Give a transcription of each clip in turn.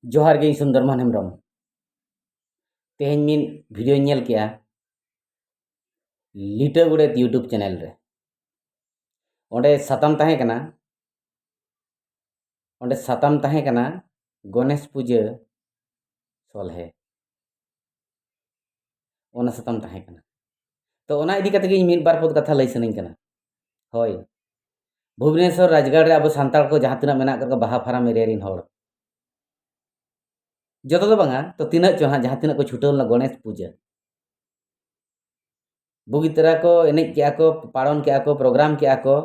जोहार गे सुंदरमोहन हेम्ब्रम तेहन मिन वीडियो नेल केया लिटा गुड़ेत यूट्यूब चैनल रे ओंडे साताम ताहे कना गणेश पूजा सोलहे ओना साताम ताहे कना तो ओना इदी कते गे मिन बार पद कथा लई सनई कना होय भुवनेश्वर राजगढ़ रे अब सांताल को जहां तिना मेना कर बाहा फाराम एरिया रिन होड़ जतो दो बांगा तो तिना चो हां जहां तिना को छुटल ना गणेश पूजा बुगी तरह को एनेज के को पालन के को प्रोग्राम के को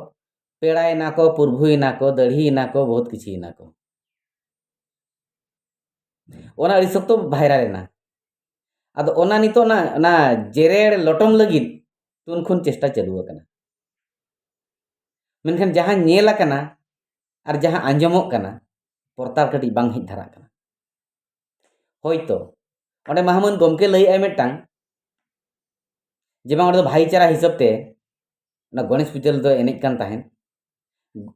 पेड़ाय ना को पुरभुई ना को दढ़ी ना को बहुत किछि ना को ओना अड़ी सख्तो भाइराल ना आदो ओना नितो ना जेरेड़ लटम लगित तुन खुन चेष्टा चालू कना मेनखान जहां नेल कना और जहां आंजमोग कना परतार कटी बांग हिज धारा कना होयतो ओंडे महामन गमके लई आय मेटांग जे बांग ओंडे भाईचारा हिसाब ते ना गणेश पूजा दो एनेज कान ताहेन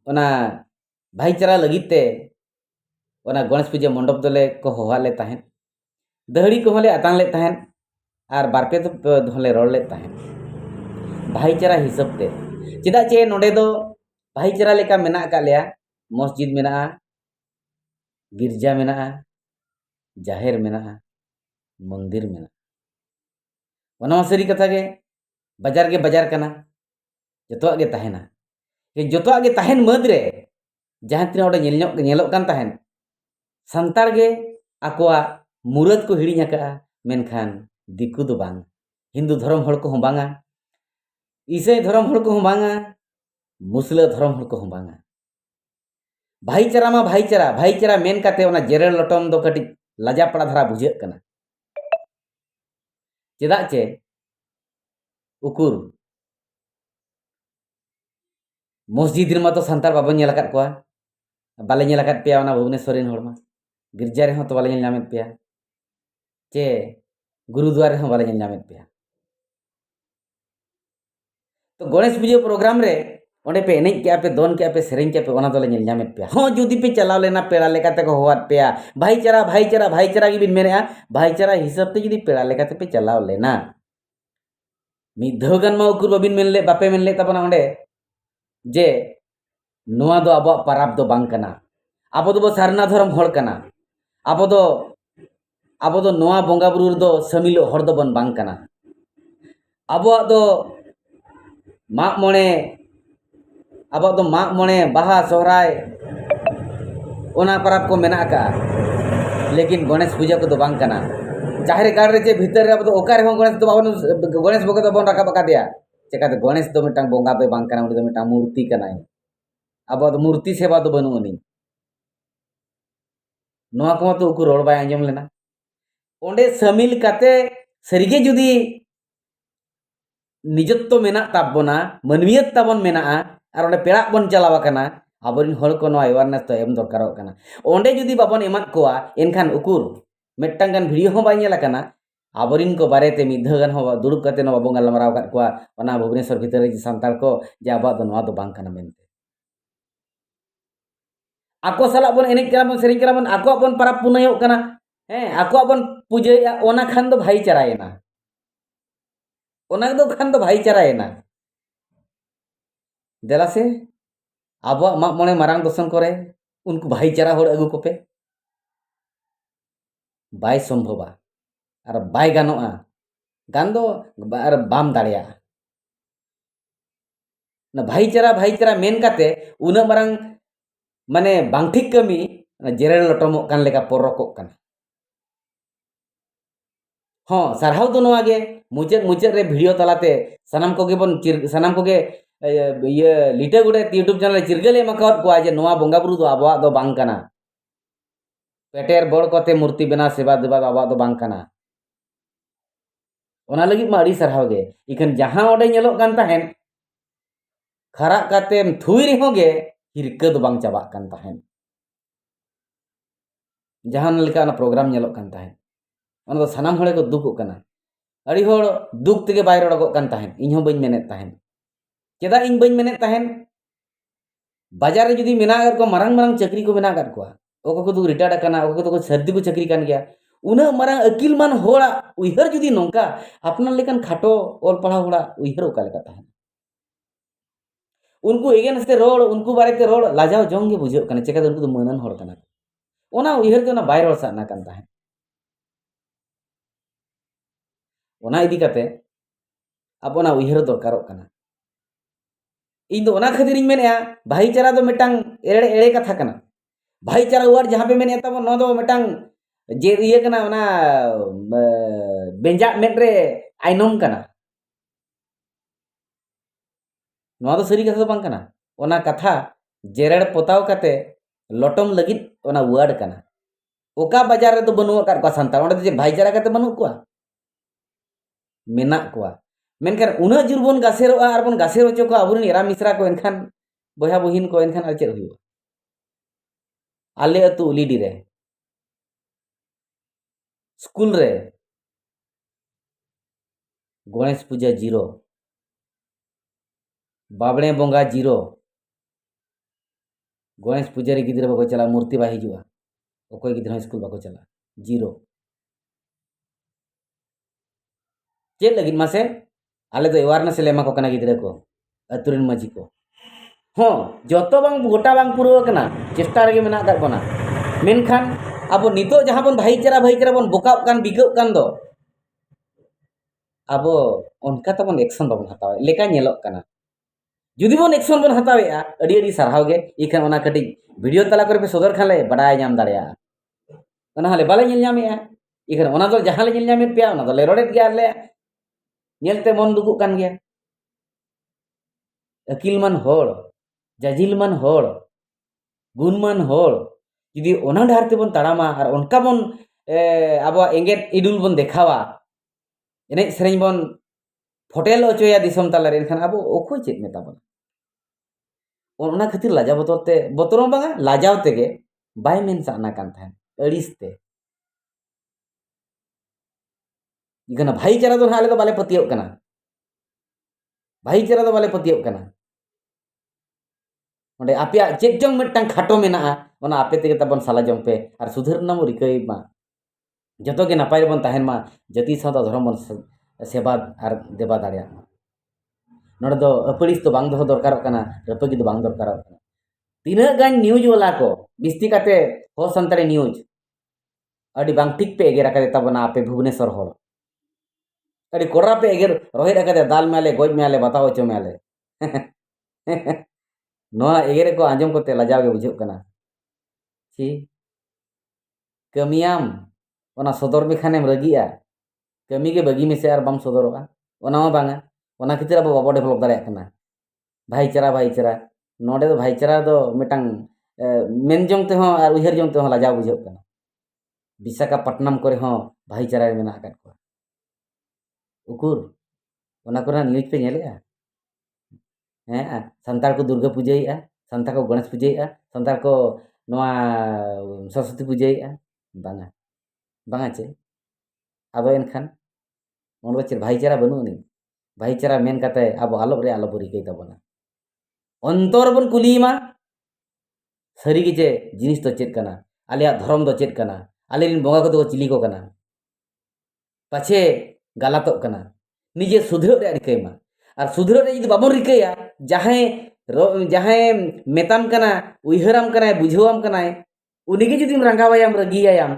ओना भाईचारा लगित ते ओना गणेश पूजा मंडप दोले को होहाले ताहेन दहड़ी को होले आतांग ले ताहेन और बारपे तो धोले रोड़ ले ताहेन भाईचारा हिसाब ते चेदा चे नोडे दो भाईचारा लेका मेना का लेया मस्जिद मेना गिरजा मेना जाहिर मेना मंदिर मेना ओना सरी कथा गे बाजार कना जतोआ गे ताहेना ये जतोआ गे ताहेन मद रे जहां तिना ओडे नेलोक कान ताहेन संताड़ गे आकोआ मुरत को हिड़ी का मेनखान दिकु दो बांग हिंदू धर्म हड़ को बांगा ईसाई धर्म हड़ को बांगा मुसला धर्म हड़ को बांगा भाईचारा मा भाईचारा मेन काते ओना जेरेल लटम दो कटी लाजा पड़ा धारा बुझे कना चेदा चे उकुर मस्जिद मा तो संतार बाबन नेल आकात कोआ बाले नेल आकात पेया ओना भुवनेश्वरीन हड़मा गिरजा रे तो बाले नेल नामेत पेया चे गुरुद्वार रे बाले नेल नामेत पेया तो गणेश पूजा प्रोग्राम रे ओंडे पे एनेज के पे दोन के पे सेरेंज के पे ओना दोले नेल नामेत पेया हो जुदी पे चलाव लेना पेड़ा लेकाते को होवात पेया भाईचारा गी बिन मेनेआ भाईचारा हिसाब ते जुदी पेड़ा लेकाते पे चलाव लेना मिधोगन मा उकुर बाबिन मेनले बापे मेनले तबना ओंडे जे नोआ दो अब पराब दो बांग कना अब दो सारना धर्म हड़ कना अब दो नोआ बोंगा बुरु दो समिलो हड़ दो बन बांग कना अब दो माग मोणे अब दो माग मोणे बाहा सोहराय ओना पराब को मेना का लेकिन गणेश पूजा को दो बांग कना जाहिर गाड़ रे जे भीतर रे अब दो ओकार हो गणेश दो बाबन गणेश बगे दो बन रखा बका दिया चेकाते गणेश दो मिटांग बोंगा दो बांग कना उनी दो मिटांग मूर्ति कनाय अब दो मूर्ति सेवा दो बनु उनी नोआ को तो उकु रोड बाय आंजम लेना ओंडे समिल काते सरिगे जुदी निजत्व मेना ताबोना मनवियत ताबन मेना और ओंडे पेड़ा बन चलावा कना आबरिन हड़ को नोआ अवेयरनेस तो एम दरकारो कना ओंडे जुदी बाबन एमात कोआ एनखान उकुर मेट्टांग गान वीडियो हो बाय नेला कना आबरिन को बारेते मिधगन हो दुड़ुब काते नोआ बोंगा लमराव कात कोआ ओना भुवनेश्वर भीतर रे सांताल को जे आबा दो नोआ दो बांग कना मेनते आको साला बन एनेज कना बन सेरेंज कना बन आको बन परब पुनयक कना आको बन पूजा ओना खान दो भाईचारायना ओना दो खान दो भाईचारायना देला से अब माग मोणे मारांग दर्शन करे उनको भाईचारा हड़ अगु कोपे बाय संभवा और बाय गानोआ गान दो और बाम दाड़िया ना भाईचारा मेन काते उना मारांग माने बांग ठीक कमी जेरेल लटमोग कान लेका पररकोग काना हाँ सारहाव दो नोआ गे मुचाद रे वीडियो तलाते सानाम कोगे ये लिटा गुड़े यूट्यूब चैनल चिरगल एमाकावत कोआ जे नोआ बोंगा बुरु दो आबोआ दो बांग काना पेटेर बड़ कोते मूर्ति बना सेवा देवा आबोआ दो बांग काना ओना लगी मा अड़ी सारहाव गे इखन जहां ओडे नेलोग कान ताहेन खरा कातेम थुई रे होगे हिरका दो बांग चाबा कान ताहेन जहां लेका ना प्रोग्राम नेलोग कान ताहेन ओना दो सानाम हड़े को दुखोग काना अड़ी हड़ दुख तेगे बाय रड़गोग कान ताहेन इñ हो बइन मेनेत ताहेन चेदा इñ बइन मेनेत ताहेन बाजार रे जुदी मेना कर को मारंग चाकरी को मेना कर कोआ ᱚᱠᱚᱭ ᱠᱚᱫᱚ ᱨᱤᱴᱟᱭᱟᱨ ᱟᱠᱟᱱᱟ, ᱚᱠᱚᱭ ᱠᱚᱫᱚ ᱥᱟᱨᱫᱤ ᱠᱚ ᱪᱟᱹᱠᱨᱤ ᱠᱟᱱ ᱜᱮᱭᱟ, ᱩᱱᱟᱹᱜ ᱢᱟᱨᱟᱝ ᱟᱹᱠᱤᱞᱢᱟᱱ ᱦᱚᱲᱟᱜ ᱩᱭᱦᱟᱹᱨ ᱡᱩᱫᱤ ᱱᱚᱝᱠᱟ, ᱟᱯᱱᱟर ᱞᱮᱠᱟᱱ ᱠᱷᱟᱴᱚ ᱚᱞ ᱯᱟᱲᱦᱟᱣ ᱦᱚᱲᱟᱜ ᱩᱭᱦᱟᱹर ᱚᱠᱟ ᱞᱮᱠᱟ ᱛᱟᱦᱮᱱᱟ? उनको एगेंस्ट ते रोड उनको बारे ते रोड लाजाव जोंग गे बुझाव कना चेका उनको मानन हड़ कना ओना उयहर ते ओना बाय रोड साना कान ताहे ओना इदी कते अब ओना उयहर दरकारोग कना इन दो ओना खातिर इन मेनेया भाईचारा दो मिटांग एड़े एड़े कथा कना भाईचारा वार जहां पे मेने तब नो दो मिटांग जे इये कना ओना बेंजा मेट रे आइनोम कना नोआ दो सरी कथा दो बांग कना ओना कथा जेरेड़ पोताव कते लटम लगित ओना वर्ड कना ओका बाजार रे तो बनुआ कार को संताल ओंडे जे भाईचारा कते बनु को मेना को मेनखान उना जुर बोन गासेरोआ आर बोन गासेरो चोको अबुन एरा मिश्रा को एनखान बया बहिन को एनखान आर चेद हुयो आले अतु उलीडी रे स्कूल रे गणेश पूजा जीरो बाबड़े बोंगा जीरो गणेश पूजा रे गिद्रा बको चला मूर्ति बा हिजुआ ओकोय गिद्रा स्कूल बको चला जीरो चेद लगिन मासे आले तो अवेयरनेस ले एमा को कना गिद्रा को अतुरेन माजी को हाँ जतो बांग गोटा बांग पुरो कना चेष्टा रे मेना का बना मेनखान अब नितो जहां बन भाईचारा भाईचारा बन बोका कान बिगो कान दो अब उनका तो बन एक्शन बन हतावे लेका नेलो कना जुदी बन एक्शन बन हतावेआ अडी अडी सरहाव गे इखान ओना कटी वीडियो तला करे पे सदर खाले बडाय नाम दाड़िया ओना हाले बाले नेल नामेआ इखान ओना दो जहां ले नेल नामे पे ओना दो ले रोडेट गया ले नेलते मन दुगु कान गया अकिलमान होड़ जाजिलमान होड़ गुणमान होड़ जुदी ओना डार ते बन तड़ामा और उनका बन अब एंगेट इडुल बन देखावा एने सेरेñ बन फोटेल अचोया दिसम तालारे एनखान अब ओखो चेत मेता बन ओना खातिर लाजा बतरते बतरम बांगा लाजाव तेगे बाय मेन साना कान थान अड़िसते इगना भाईचारा दो हाले तो बाले पतियो कना भाईचारा दो बाले पतियो कना ओंडे आपिया चेक जोंग मिटटांग खाटो मेना ओना आपे तेगे तबन साला जोंग पे और सुधर नाम रिकई मा जतो के नापाय बन ताहेन मा जति सादा धर्म बन सेवा और देवा दाड़िया नोडे दो अपड़िस तो बांग दो दरकार कना रपगी तो बांग दरकार कना तीना गान न्यूज वाला को बिस्ती काते हो संतरे न्यूज अडी बांग ठीक पे एगेरा काते तबना आपे भुवनेश्वर होड़ अडी कोरा पे एगेर रोहित काते दाल मेले गोज मेले बताओ चो मेले नोआ एगेरे को आंजम कोते लाजाव गे बुझो कना छी कमियाम ओना सदर मेखानेम रगिया कमी के बगी में से आर बम सदरोगा ओना मा बांगा ओना खातिर अब बाबो डेवलप दाड़े कना भाईचारा भाईचारा नोडे दो भाईचारा दो मिटांग मेन जोंग ते हो आर उहर जोंग ते हो लाजाव बुझो कना विशाखापट्टनम करे हो भाईचारा रे मेना काट को उकुर ओना कोना न्यूज पे नेलेआ हैं संतार को दुर्गा पूजाईआ संतार को गणेश पूजाईआ संतार को नोआ सरस्वती पूजाईआ बांगा बांगा चे अब एनखान ओंडे चे भाईचारा बनुनी भाईचारा मेन काते अब आलोब रे आलोब रिकई तबना अंतर बन कुलीमा सरी गे चे जिनिस तो चेत कना आलिया धर्म दो चेत कना आलेरिन बोंगा को दो चिली को कना पाछे गालातो कना निजे सुधरो रे रिकई मा और सुधरो रे जदि बाबन रिकईया जहां जहां मेताम कना उइहराम कना बुझावम कना उनिगे जदि रंगावायाम रगियायाम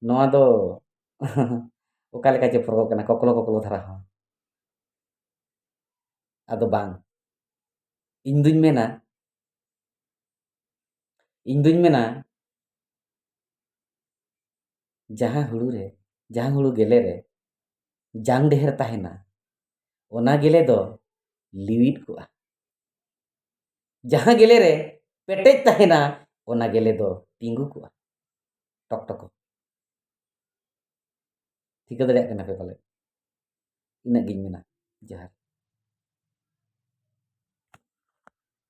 नोआ दो ओका लेका चे फरक कना ककलो ककलो धारा हो आदो बांग इन दुñ मेना जहां हुड़ू गेले रे जांग ढेर ताहेना ओना गेले दो लिविट को जहां गेले रे पेटेज ताहेना ओना गेले दो टिंगू को टक टक ठीक दड़िया कना पे पाले इना गिन मेना जहार